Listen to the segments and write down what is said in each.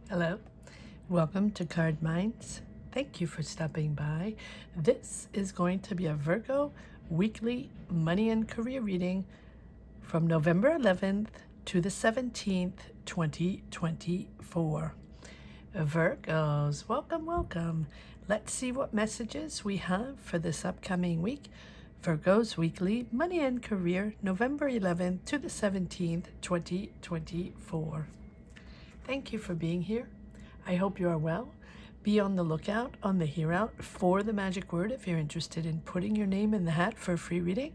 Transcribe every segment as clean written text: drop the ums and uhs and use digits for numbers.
Hello, welcome to Cardminds. Thank you for stopping by. This is going to be a Virgo weekly money and career reading from November 11th to the 17th, 2024. Virgos, welcome. Let's see what messages we have for this upcoming week. Virgo's weekly money and career, November 11th to the 17th, 2024. Thank you for being here. I hope you are well. Be on the lookout on the Hear Out for the magic word if you're interested in putting your name in the hat for a free reading.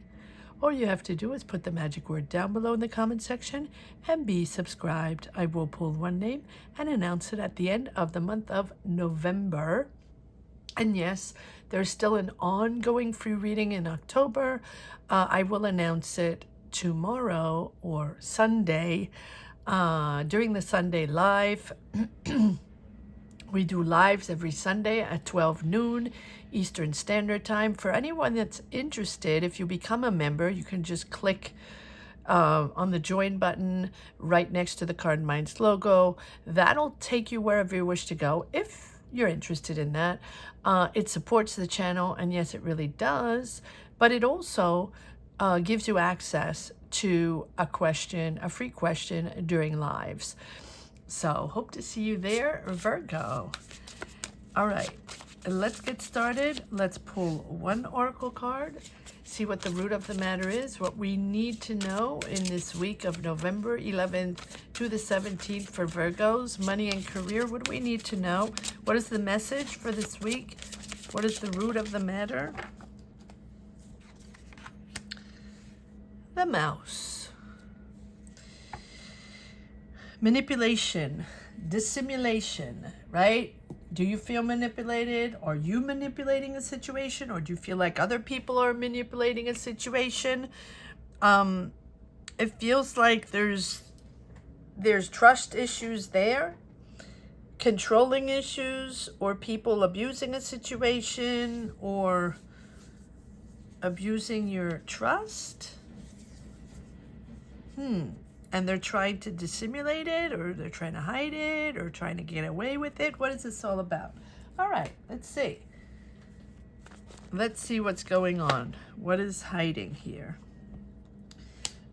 All you have to do is put the magic word down below in the comment section and be subscribed. I will pull one name and announce it at the end of the month of November. And yes, there's still an ongoing free reading in October. I will announce it tomorrow or Sunday. During the Sunday live. We do lives every Sunday at 12 noon Eastern Standard Time. For anyone that's interested, if you become a member, you can just click on the join button right next to the Cardminds logo. That'll take you wherever you wish to go if you're interested in that. It supports the channel, and yes, it really does, but it also gives you access to a free question during lives. So hope to see you there, Virgo. All right, let's get started. Let's pull one oracle card, see what the root of the matter is, what we need to know in this week of November 11th to the 17th for Virgos, money and career. What do we need to know? What is the message for this week? What is the root of the matter? The mouse. Manipulation, dissimulation, right? Do you feel manipulated? Are you manipulating a situation? Or do you feel like other people are manipulating a situation? It feels like there's trust issues there, controlling issues, or people abusing a situation, or abusing your trust. And they're trying to dissimulate it, or they're trying to hide it, or trying to get away with it. What is this all about? All right, let's see. Let's see what's going on. What is hiding here?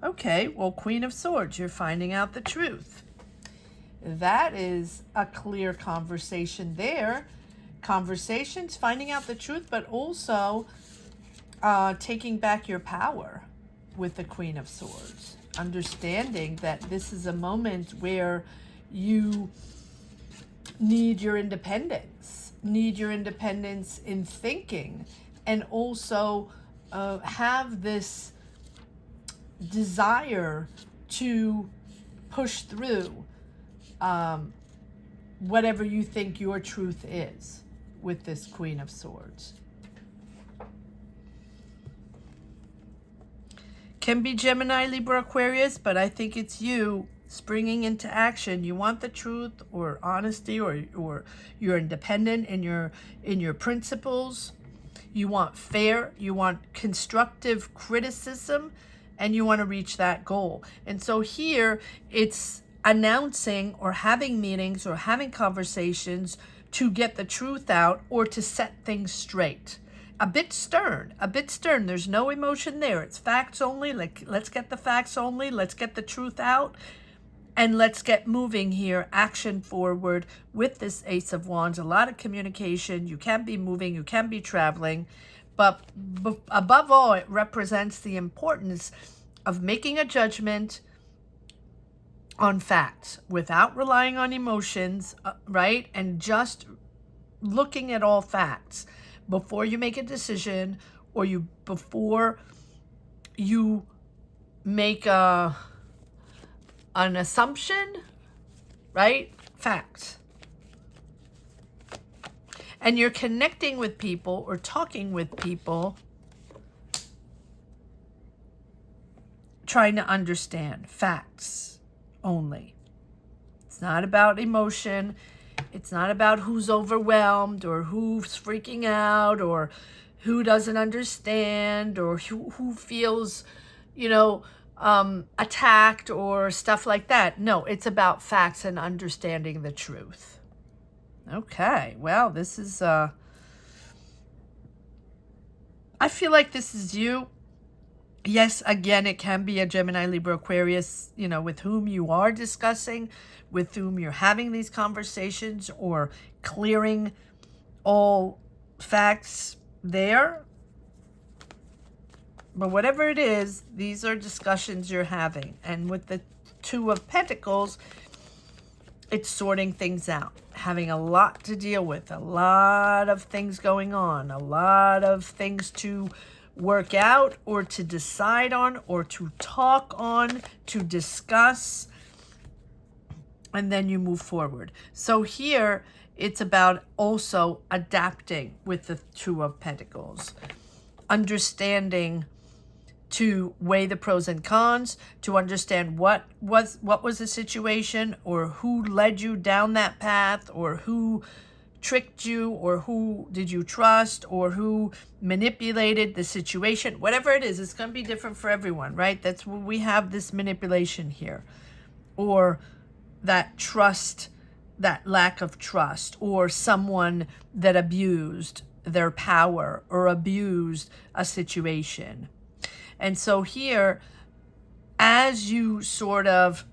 Okay, well, Queen of Swords, you're finding out the truth. That is a clear conversation there. Conversations, finding out the truth, but also taking back your power with the Queen of Swords. Understanding that this is a moment where you need your independence in thinking, and also have this desire to push through whatever you think your truth is with this Queen of Swords. Can be Gemini, Libra, Aquarius, but I think it's you springing into action. You want the truth or honesty, or you're independent in your principles. You want fair, you want constructive criticism, and you want to reach that goal. And so here it's announcing or having meetings or having conversations to get the truth out or to set things straight. A bit stern. There's no emotion there. It's facts only. Like, let's get the facts only. Let's get the truth out. And let's get moving here. Action forward with this Ace of Wands. A lot of communication. You can be moving. You can be traveling. But above all, it represents the importance of making a judgment on facts without relying on emotions, right? And just looking at all facts before you make a decision, or before you make an assumption, right? Facts. And you're connecting with people or talking with people, trying to understand facts only. It's not about emotion. It's not about who's overwhelmed or who's freaking out or who doesn't understand or who feels, attacked or stuff like that. No, it's about facts and understanding the truth. Okay, well, this is, I feel like this is you. Yes, again, it can be a Gemini, Libra, Aquarius, you know, with whom you are discussing, with whom you're having these conversations or clearing all facts there. But whatever it is, these are discussions you're having. And with the Two of Pentacles, it's sorting things out, having a lot to deal with, a lot of things going on, a lot of things to work out or to decide on or to talk on, to discuss, and then you move forward. So here, it's about also adapting with the Two of Pentacles, understanding, to weigh the pros and cons, to understand what was the situation, or who led you down that path, or who tricked you, or who did you trust, or who manipulated the situation. Whatever it is, it's going to be different for everyone, right? That's when we have this manipulation here, or that trust, that lack of trust, or someone that abused their power or abused a situation. And so here, as you sort of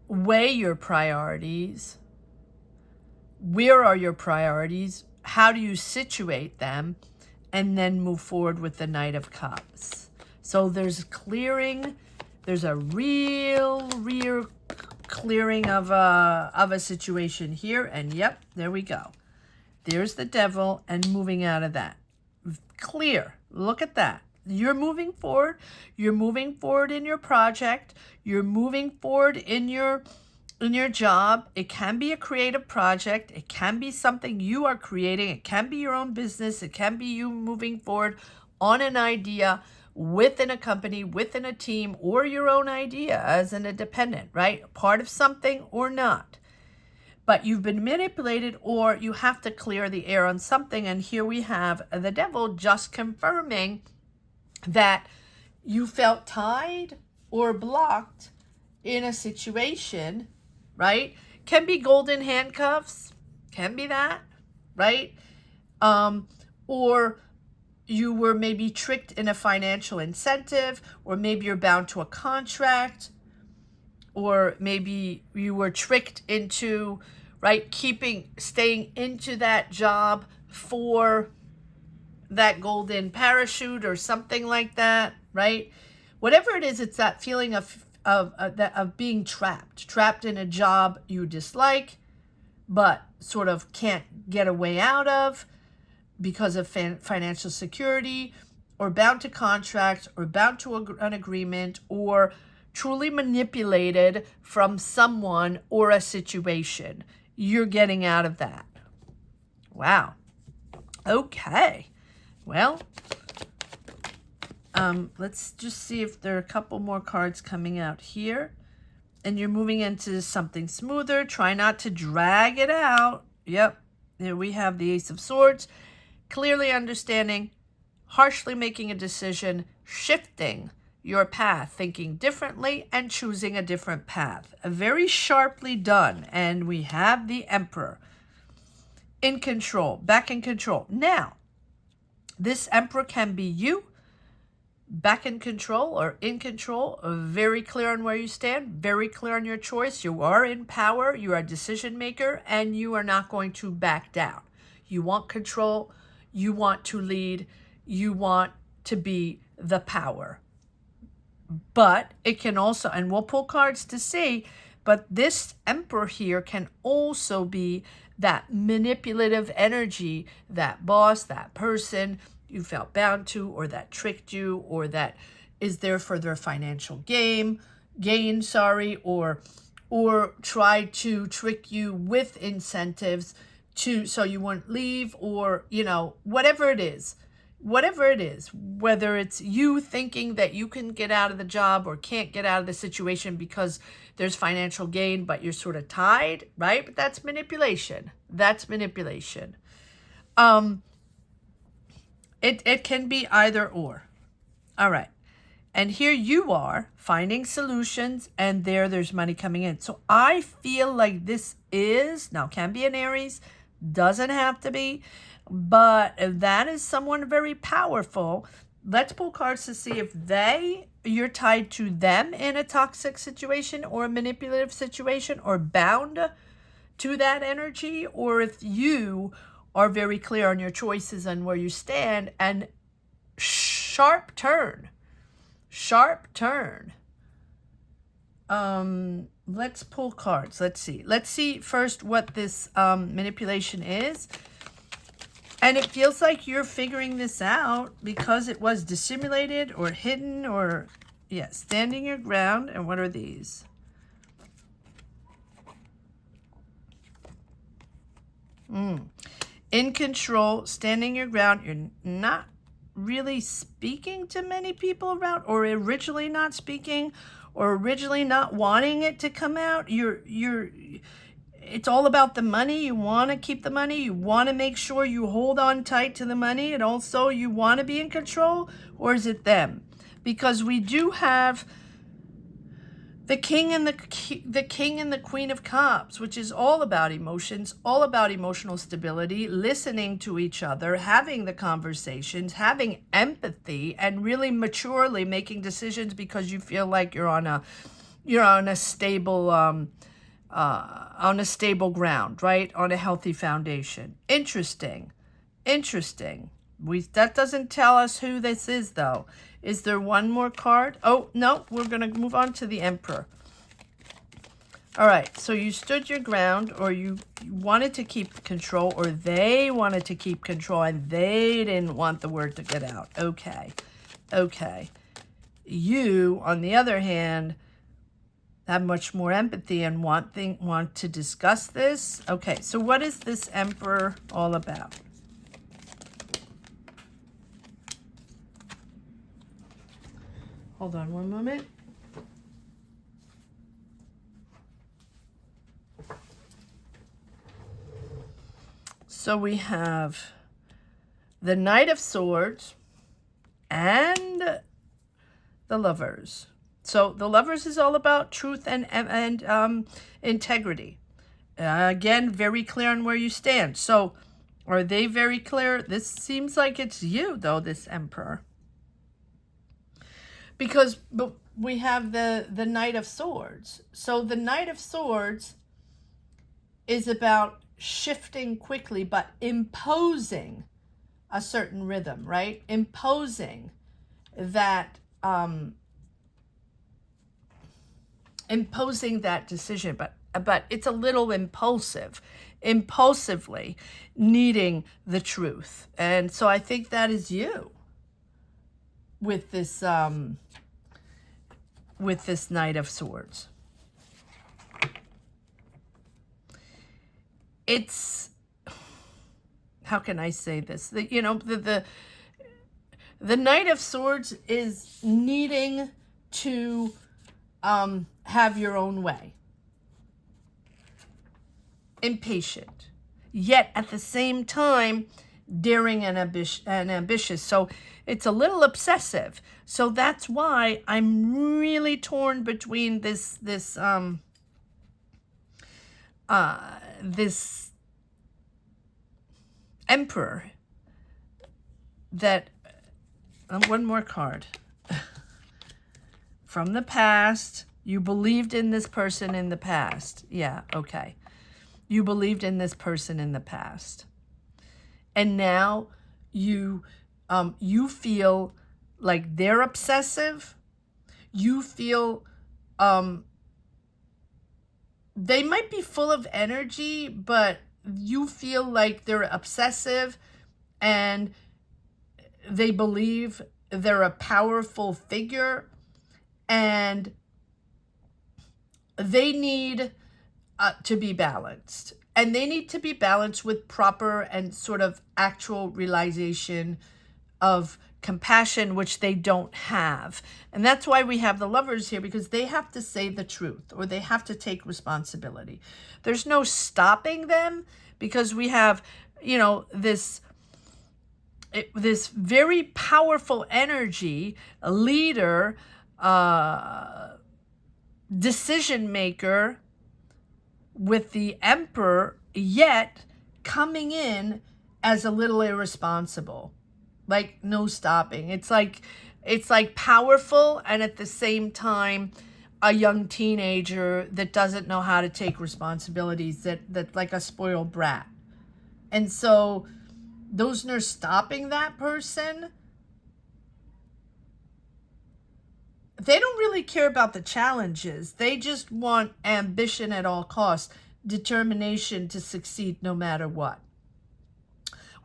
weigh your priorities, where are your priorities? How do you situate them? And then move forward with the Knight of Cups. So there's clearing. There's a real clearing of a situation here. And yep, there we go. There's the Devil and moving out of that. Clear. Look at that. You're moving forward. You're moving forward in your project. You're moving forward in your job. It can be a creative project. It can be something you are creating. It can be your own business. It can be you moving forward on an idea within a company, within a team, or your own idea as an independent, right? Part of something or not. But you've been manipulated, or you have to clear the air on something. And here we have the Devil just confirming that you felt tied or blocked in a situation, right? Can be golden handcuffs, can be that, right? Or you were maybe tricked in a financial incentive, or maybe you're bound to a contract, or maybe you were tricked into, right, staying into that job for that golden parachute or something like that, right? Whatever it is, it's that feeling of being trapped in a job you dislike, but sort of can't get a way out of because of financial security, or bound to contracts, or bound to an agreement, or truly manipulated from someone or a situation. You're getting out of that. Wow. Okay. Well, let's just see if there are a couple more cards coming out here. And you're moving into something smoother. Try not to drag it out. Yep. Here we have the Ace of Swords. Clearly understanding, harshly making a decision, shifting your path, thinking differently, and choosing a different path. Very sharply done. And we have the Emperor in control, back in control. Now, this Emperor can be you, back in control or in control, very clear on where you stand, very clear on your choice. You are in power, you are a decision maker, and you are not going to back down. You want control, you want to lead, you want to be the power. But it can also, and we'll pull cards to see, but this Emperor here can also be that manipulative energy, that boss, that person you felt bound to, or that tricked you, or that is there for their financial gain, or tried to trick you with incentives so you wouldn't leave, or, you know, whatever it is, whether it's you thinking that you can get out of the job or can't get out of the situation because there's financial gain, but you're sort of tied, right? But that's manipulation. It can be either or. All right. And here you are finding solutions, and there's money coming in. So I feel like this is, now can be an Aries, doesn't have to be, but that is someone very powerful. Let's pull cards to see if you're tied to them in a toxic situation or a manipulative situation or bound to that energy, or if you are very clear on your choices and where you stand. And sharp turn. Let's pull cards. Let's see first what this manipulation is. And it feels like you're figuring this out because it was dissimulated or hidden, or standing your ground. And what are these? In control, standing your ground. You're not really speaking to many people around, or originally not speaking, or originally not wanting it to come out. It's all about the money. You want to keep the money. You want to make sure you hold on tight to the money, and also you want to be in control. Or is it them? Because we do have the king and the queen of cups, which is all about emotions, all about emotional stability, listening to each other, having the conversations, having empathy, and really maturely making decisions because you feel like you're on a stable ground, right? On a healthy foundation. Interesting. That doesn't tell us who this is, though. Is there one more card? Oh, no, we're going to move on to the Emperor. All right, so you stood your ground, or you wanted to keep control, or they wanted to keep control, and they didn't want the word to get out. Okay. You, on the other hand, have much more empathy and want to discuss this. Okay, so what is this Emperor all about? Hold on one moment. So we have the Knight of Swords and the Lovers. So the Lovers is all about truth and integrity. Again, very clear on where you stand. So are they very clear? This seems like it's you, though, this Emperor. Because we have the Knight of Swords. So the Knight of Swords is about shifting quickly, but imposing a certain rhythm, right? Imposing that decision, but it's a little impulsively needing the truth. And so I think that is you with this Knight of Swords. It's, how can I say this? The Knight of Swords is needing to have your own way. Impatient, yet at the same time daring and ambitious. So it's a little obsessive. So that's why I'm really torn between this Emperor that, one more card. From the past, you believed in this person in the past. Yeah, okay. You believed in this person in the past. And now you feel like they're obsessive. You feel they might be full of energy, but you feel like they're obsessive and they believe they're a powerful figure, and they need to be balanced. And they need to be balanced with proper and sort of actual realization of compassion, which they don't have. And that's why we have the Lovers here, because they have to say the truth, or they have to take responsibility. There's no stopping them, because we have, this this very powerful energy, a leader, decision maker with the Emperor, yet coming in as a little irresponsible, like no stopping. It's like powerful, and at the same time a young teenager that doesn't know how to take responsibilities, that like a spoiled brat. And so those nerds stopping that person, they don't really care about the challenges. They just want ambition at all costs, determination to succeed no matter what.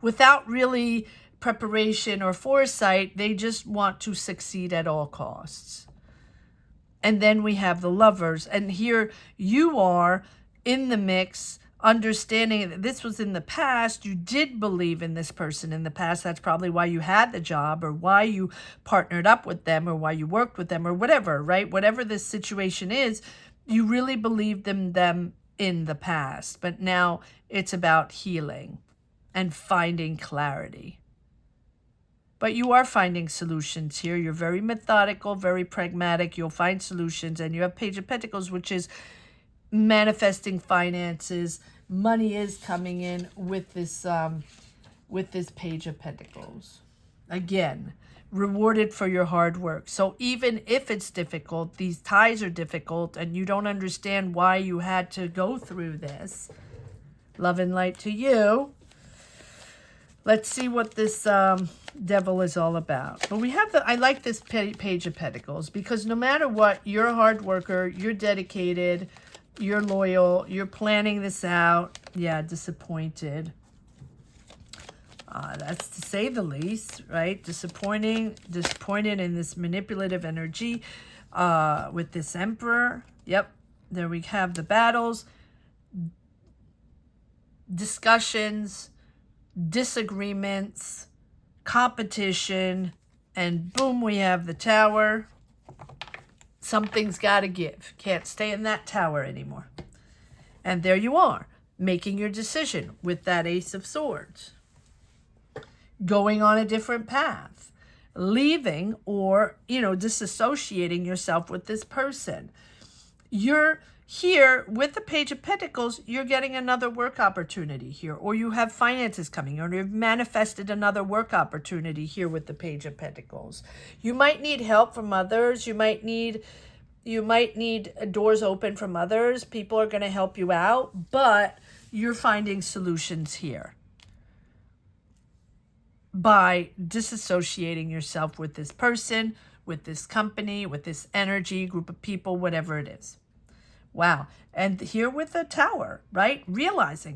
Without really preparation or foresight, they just want to succeed at all costs. And then we have the Lovers. And here you are in the mix, understanding that this was in the past. You did believe in this person in the past. That's probably why you had the job, or why you partnered up with them, or why you worked with them, or whatever, right? Whatever this situation is, you really believed in them in the past. But now it's about healing and finding clarity. But you are finding solutions here. You're very methodical, very pragmatic. You'll find solutions. And you have Page of Pentacles, which is manifesting finances. Money is coming in with this Page of Pentacles. Again, rewarded for your hard work. So even if it's difficult, these ties are difficult, and you don't understand why you had to go through this. Love and light to you. Let's see what this Devil is all about. But we have I like this Page of Pentacles, because no matter what, you're a hard worker, you're dedicated, you're loyal, you're planning this out. Yeah, disappointed. That's to say the least, right? Disappointed in this manipulative energy with this Emperor. Yep, there we have the battles, discussions, disagreements, competition, and boom, we have the Tower. Something's got to give. Can't stay in that tower anymore. And there you are, making your decision with that Ace of Swords. Going on a different path. Leaving, or, disassociating yourself with this person. You're here with the Page of Pentacles, you're getting another work opportunity here, or you have finances coming, or you've manifested another work opportunity here with the Page of Pentacles. You might need help from others. You might need doors open from others. People are going to help you out, but you're finding solutions here by disassociating yourself with this person, with this company, with this energy, group of people, whatever it is. Wow. And here with the Tower, right?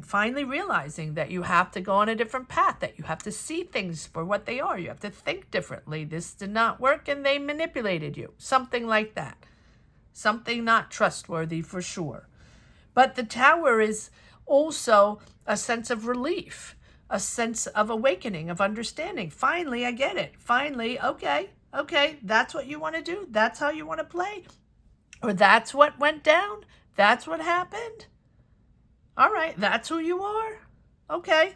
Finally realizing that you have to go on a different path, that you have to see things for what they are. You have to think differently. This did not work and they manipulated you. Something like that. Something not trustworthy for sure. But the Tower is also a sense of relief, a sense of awakening, of understanding. Finally, I get it. Finally, okay, that's what you want to do. That's how you want to play. Or that's what went down? That's what happened? All right, that's who you are? Okay.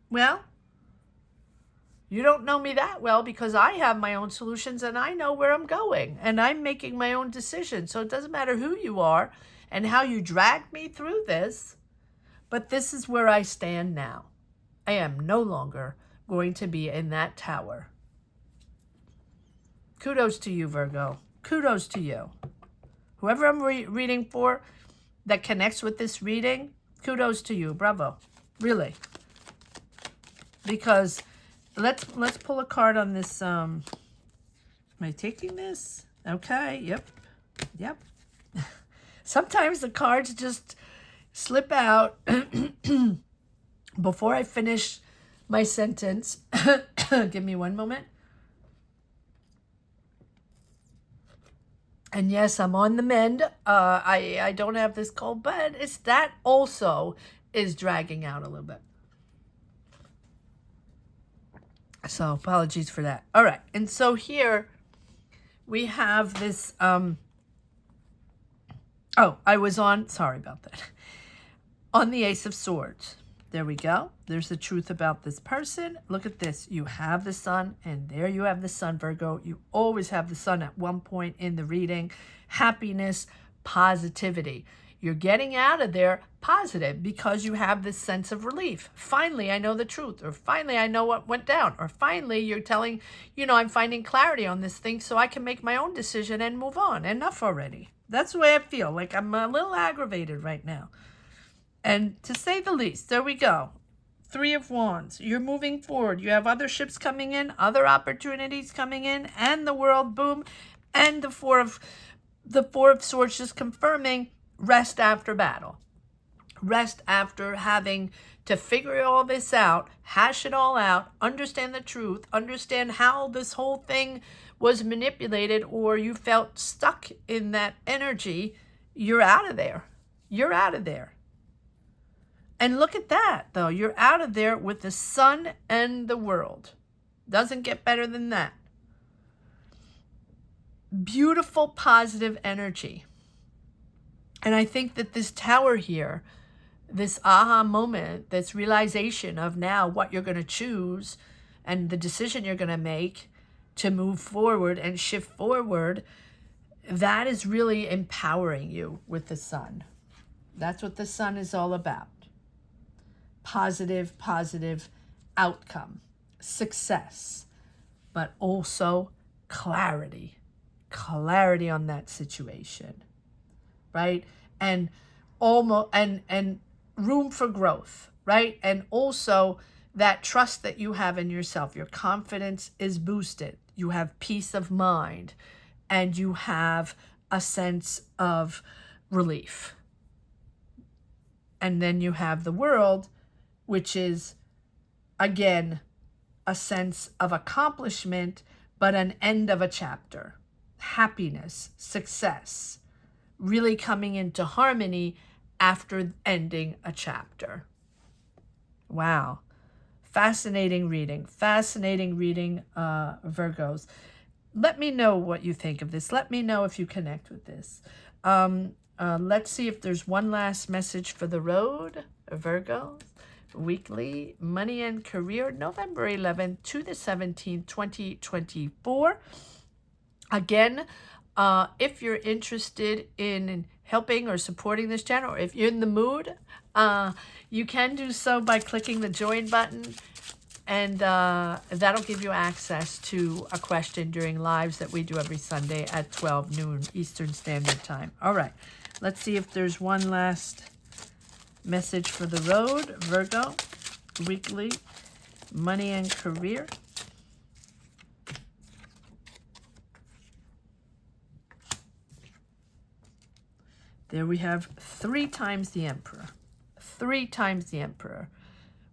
Well, you don't know me that well, because I have my own solutions and I know where I'm going. And I'm making my own decisions. So it doesn't matter who you are and how you dragged me through this. But this is where I stand now. I am no longer going to be in that tower. Kudos to you, Virgo. Kudos to you. Whoever I'm reading for that connects with this reading, kudos to you. Bravo. Really. Because let's pull a card on this. Am I taking this? Okay. Yep. Sometimes the cards just slip out before I finish my sentence. Give me one moment. And yes, I'm on the mend. I don't have this cold, but that also is dragging out a little bit. So apologies for that. All right. And so here we have this. I was on, sorry about that, on the Ace of Swords. There we go. There's the truth about this person. Look at this. You have the sun, and there you have the sun, Virgo. You always have the sun at one point in the reading. Happiness, positivity. You're getting out of there positive because you have this sense of relief. Finally, I know the truth, or finally, I know what went down, or finally, you're telling, I'm finding clarity on this thing so I can make my own decision and move on. Enough already. That's the way I feel. Like I'm a little aggravated right now. And to say the least, there we go. 3 of Wands. You're moving forward. You have other ships coming in, other opportunities coming in, and the world, boom. And the Four of Swords just confirming rest after battle. Rest after having to figure all this out, hash it all out, understand the truth, understand how this whole thing was manipulated, or you felt stuck in that energy. You're out of there. You're out of there. And look at that, though. You're out of there with the sun and the world. Doesn't get better than that. Beautiful, positive energy. And I think that this tower here, this aha moment, this realization of now what you're going to choose and the decision you're going to make to move forward and shift forward, that is really empowering you with the sun. That's what the sun is all about. Positive outcome, success, but also clarity on that situation, right? And almost and room for growth, right? And also that trust that you have in yourself, your confidence is boosted. You have peace of mind, and you have a sense of relief. And then you have the world, which is, again, a sense of accomplishment, but an end of a chapter. Happiness, success, really coming into harmony after ending a chapter. Wow. Fascinating reading, Virgos. Let me know what you think of this. Let me know if you connect with this. Let's see if there's one last message for the road, Virgos. Weekly money and career, November 11th to the 17th, 2024. Again, if you're interested in helping or supporting this channel, or if you're in the mood, you can do so by clicking the join button, and that'll give you access to a question during lives that we do every Sunday at 12 noon Eastern Standard Time. All right, let's see if there's one last message for the road, Virgo, weekly money and career. There we have 3 times the Emperor. 3 times the Emperor,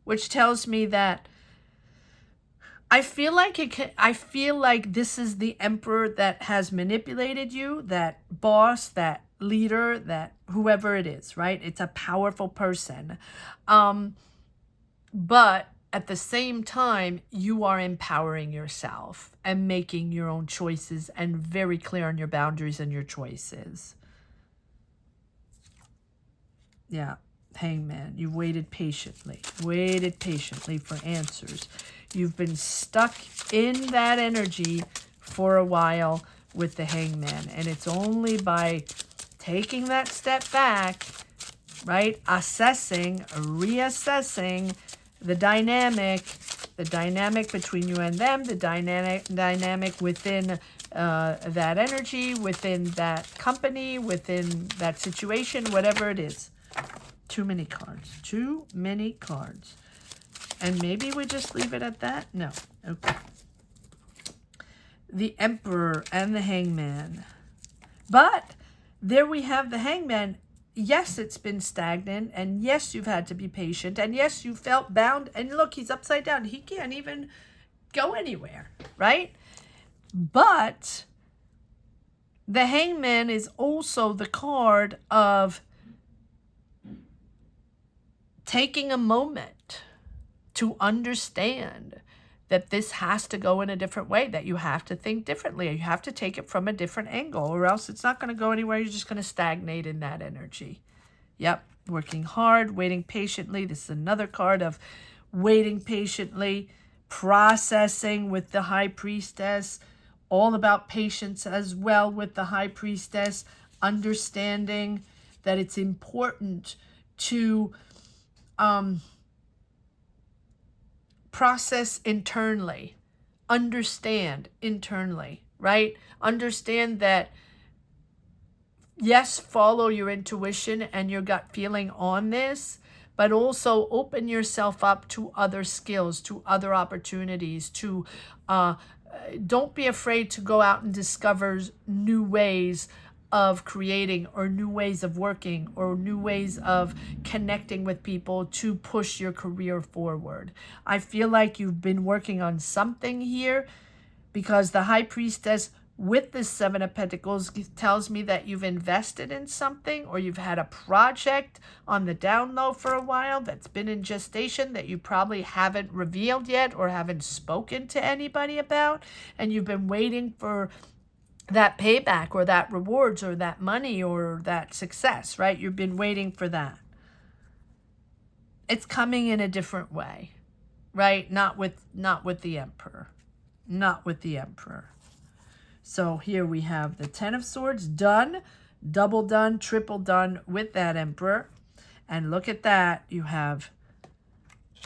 which tells me that I feel like this is the Emperor that has manipulated you, that boss, that leader, that whoever it is, right? It's a powerful person. But at the same time, you are empowering yourself and making your own choices and very clear on your boundaries and your choices. Yeah, Hangman, you waited patiently for answers. You've been stuck in that energy for a while with the Hangman, and it's only by taking that step back, right, reassessing the dynamic between you and them, the dynamic within that energy, within that company, within that situation, whatever it is. Too many cards. And maybe we just leave it at that? No. Okay. The Emperor and the Hangman. But there we have the Hangman. Yes, it's been stagnant. And yes, you've had to be patient. And yes, you felt bound. And look, he's upside down. He can't even go anywhere, right? But the Hangman is also the card of taking a moment to understand that this has to go in a different way, that you have to think differently. You have to take it from a different angle, or else it's not going to go anywhere. You're just going to stagnate in that energy. Yep. working hard, waiting patiently. This is another card of waiting patiently, processing with the High Priestess, all about patience as well with the High Priestess, understanding that it's important to process internally, understand internally, right? Understand that, yes, follow your intuition and your gut feeling on this, but also open yourself up to other skills, to other opportunities, to don't be afraid to go out and discover new ways of creating or new ways of working or new ways of connecting with people to push your career forward. I feel like you've been working on something here, because the High Priestess with the Seven of Pentacles tells me that you've invested in something, or you've had a project on the down low for a while that's been in gestation that you probably haven't revealed yet or haven't spoken to anybody about, and you've been waiting for that payback or that rewards or that money or that success, right? You've been waiting for that. It's coming in a different way, right? Not with the Emperor. Not with the Emperor. So here we have the Ten of Swords done, double done, triple done with that Emperor. And look at that. You have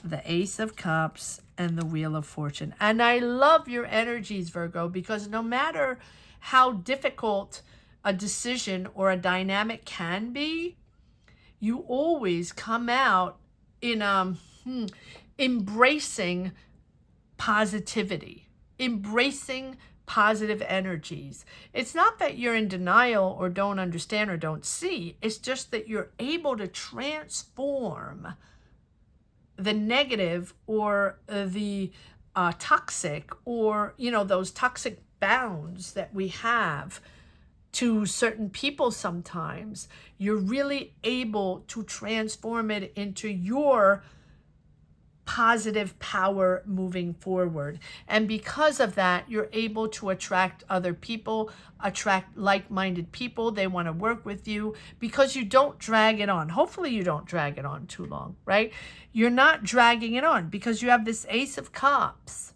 the Ace of Cups and the Wheel of Fortune. And I love your energies, Virgo, because no matter how difficult a decision or a dynamic can be, you always come out in embracing positivity, embracing positive energies. It's not that you're in denial or don't understand or don't see. It's just that you're able to transform the negative or the toxic, or, you know, those toxic bounds that we have to certain people sometimes. You're really able to transform it into your positive power moving forward. And because of that, you're able to attract other people, attract like-minded people. They want to work with you because you don't drag it on. Hopefully you don't drag it on too long, right? You're not dragging it on because you have this Ace of Cups.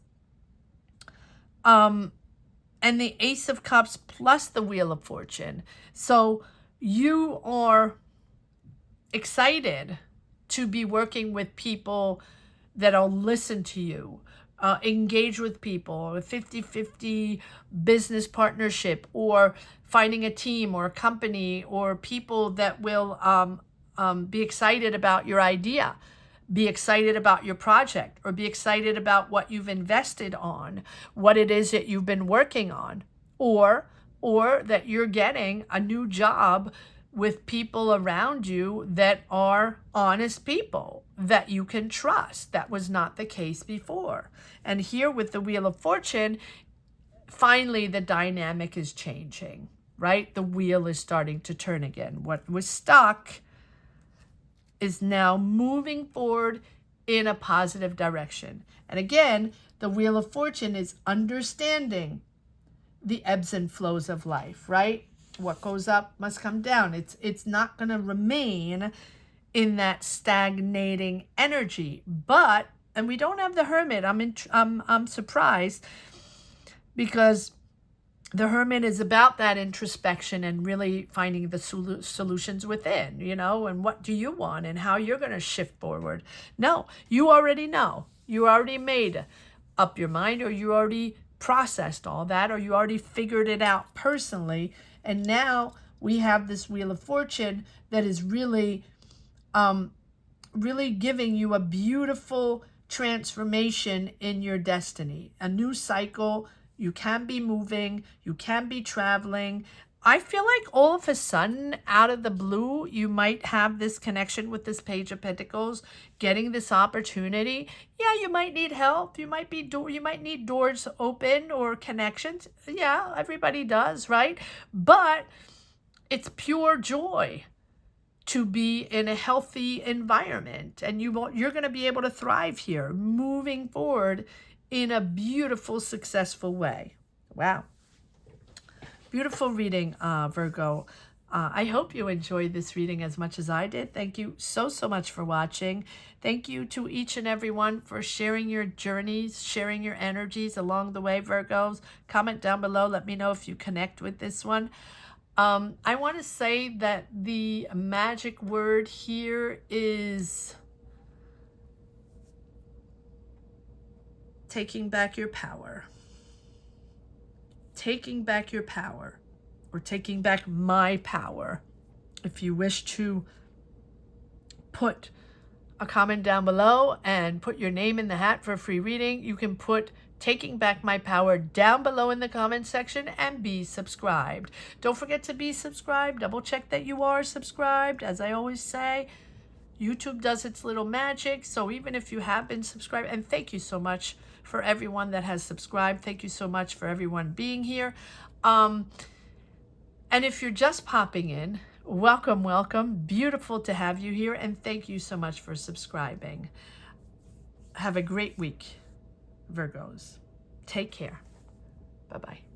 And the Ace of Cups plus the Wheel of Fortune. So you are excited to be working with people that'll listen to you, engage with people, a 50-50 business partnership, or finding a team or a company or people that will be excited about your idea, be excited about your project, or be excited about what you've invested on, what it is that you've been working on, or that you're getting a new job with people around you that are honest people that you can trust. That was not the case before. And here with the Wheel of Fortune, finally the dynamic is changing, right? The wheel is starting to turn again. What was stuck is now moving forward in a positive direction. And again, the Wheel of Fortune is understanding the ebbs and flows of life, right? What goes up must come down. It's not going to remain in that stagnating energy. But, and we don't have the Hermit. I'm surprised, because the Hermit is about that introspection and really finding the solutions within, you know, and what do you want and how you're going to shift forward. No, you already know. You already made up your mind, or you already processed all that, or you already figured it out personally. And now we have this Wheel of Fortune that is really, really giving you a beautiful transformation in your destiny, a new cycle. You can be moving, you can be traveling. I feel like all of a sudden, out of the blue, you might have this connection with this Page of Pentacles, getting this opportunity. Yeah, you might need help. You might need doors open or connections. Yeah, everybody does, right? But it's pure joy to be in a healthy environment, and you're going to be able to thrive here, moving forward in a beautiful, successful way. Wow. Beautiful reading, Virgo. I hope you enjoyed this reading as much as I did. Thank you so much for watching. Thank you to each and every one for sharing your journeys, sharing your energies along the way, Virgos. Comment down below. Let me know if you connect with this one. I want to say that the magic word here is taking back your power. Taking back your power. Or taking back my power. If you wish to put a comment down below and put your name in the hat for a free reading, you can put taking back my power down below in the comment section and be subscribed. Don't forget to be subscribed. Double check that you are subscribed. As I always say, YouTube does its little magic. So even if you have been subscribed, and thank you so much for everyone that has subscribed. Thank you so much for everyone being here. And if you're just popping in, welcome, welcome. Beautiful to have you here. And thank you so much for subscribing. Have a great week, Virgos. Take care. Bye-bye.